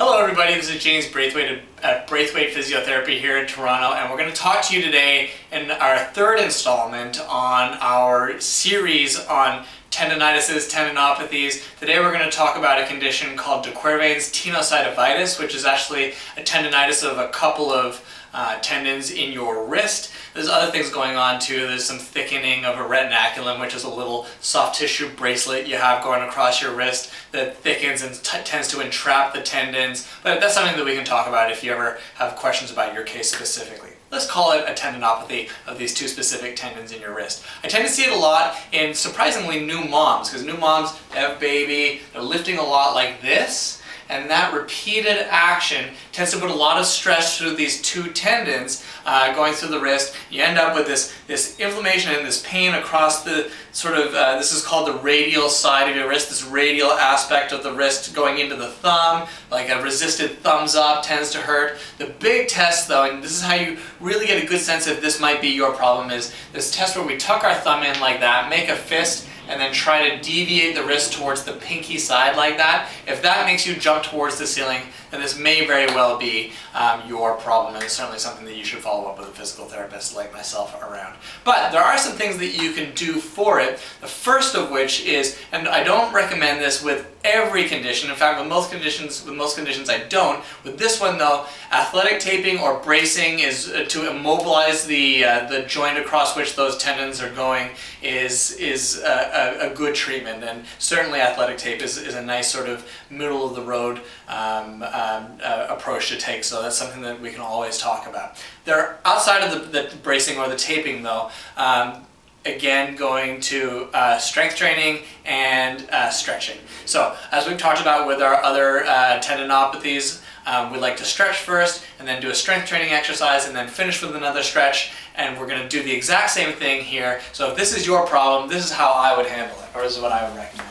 Hello everybody, this is James Braithwaite at Braithwaite Physiotherapy here in Toronto, and we're going to talk to you today in our third installment on our series on tendinitises, tendinopathies. Today we're going to talk about a condition called Quervain's Tenosynovitis, which is actually a tendinitis of a couple of tendons in your wrist. There's other things going on too. There's some thickening of a retinaculum, which is a little soft tissue bracelet you have going across your wrist that thickens and tends to entrap the tendons. But that's something that we can talk about if you ever have questions about your case specifically. Let's call it a tendinopathy of these two specific tendons in your wrist. I tend to see it a lot in surprisingly new moms, because new moms have a baby, they're lifting a lot like this, and that repeated action tends to put a lot of stress through these two tendons going through the wrist. You end up with this inflammation and this pain across the sort of, this is called the radial side of your wrist, this radial aspect of the wrist going into the thumb, like a resisted thumbs up tends to hurt. The big test though, and this is how you really get a good sense if this might be your problem, is this test where we tuck our thumb in like that, make a fist, and then try to deviate the wrist towards the pinky side like that. If that makes you jump towards the ceiling, then this may very well be your problem, and it's certainly something that you should follow up with a physical therapist like myself around. But there are some things that you can do for it. The first of which is, and I don't recommend this with every condition, in fact with most conditions I don't. With this one though, athletic taping or bracing is to immobilize the joint across which those tendons are going is a good treatment, and certainly athletic tape is a nice sort of middle of the road approach to take, so that's something that we can always talk about. There, outside of the bracing or the taping though, again going to strength training and stretching. So as we've talked about with our other tendinopathies, we like to stretch first and then do a strength training exercise and then finish with another stretch, and we're going to do the exact same thing here. So if this is your problem, this is how I would handle it, or this is what I would recommend.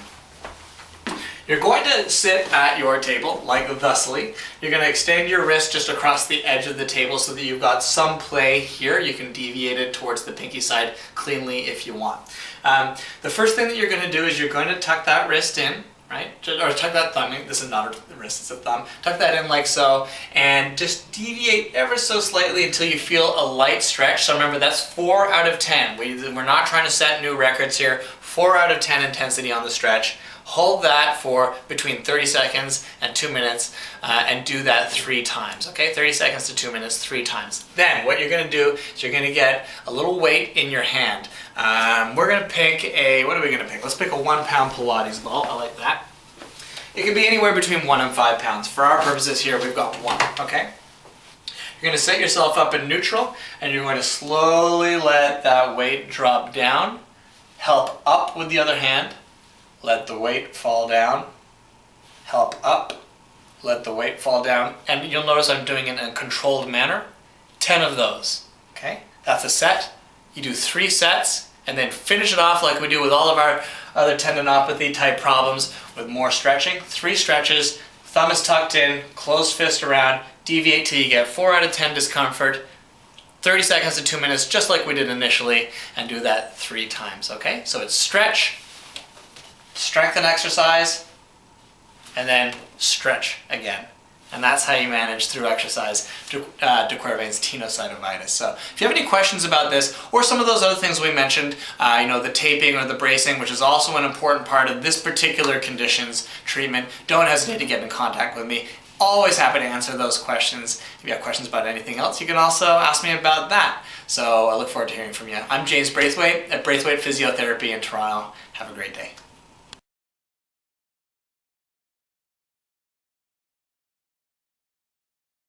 You're going to sit at your table, like thusly. You're going to extend your wrist just across the edge of the table so that you've got some play here. You can deviate it towards the pinky side cleanly if you want. The first thing that you're going to do is you're going to tuck that wrist in, right? Or tuck that thumb in. This is not a wrist, it's a thumb. Tuck that in like so, and just deviate ever so slightly until you feel a light stretch. So remember, that's 4 out of 10. We're not trying to set new records here. 4 out of 10 intensity on the stretch. Hold that for between 30 seconds and 2 minutes and do that 3 times, okay? 30 seconds to 2 minutes, 3 times. Then what you're gonna do is you're gonna get a little weight in your hand. We're gonna pick what are we gonna pick? Let's pick a 1 pound Pilates ball, I like that. It can be anywhere between 1 and 5 pounds. For our purposes here, we've got 1, okay? You're gonna set yourself up in neutral and you're going to slowly let that weight drop down, help up with the other hand, let the weight fall down, help up, let the weight fall down, and you'll notice I'm doing it in a controlled manner. 10 of those, okay? That's a set. You do 3 sets, and then finish it off like we do with all of our other tendinopathy type problems with more stretching. 3 stretches, thumb is tucked in, closed fist around, deviate till you get 4 out of 10 discomfort, 30 seconds to 2 minutes, just like we did initially, and do that 3 times, okay? So it's stretch, strengthen exercise, and then stretch again. And that's how you manage through exercise de Quervain's Tenosynovitis. So if you have any questions about this or some of those other things we mentioned, the taping or the bracing, which is also an important part of this particular condition's treatment, don't hesitate to get in contact with me. Always happy to answer those questions. If you have questions about anything else, you can also ask me about that. So I look forward to hearing from you. I'm James Braithwaite at Braithwaite Physiotherapy in Toronto. Have a great day.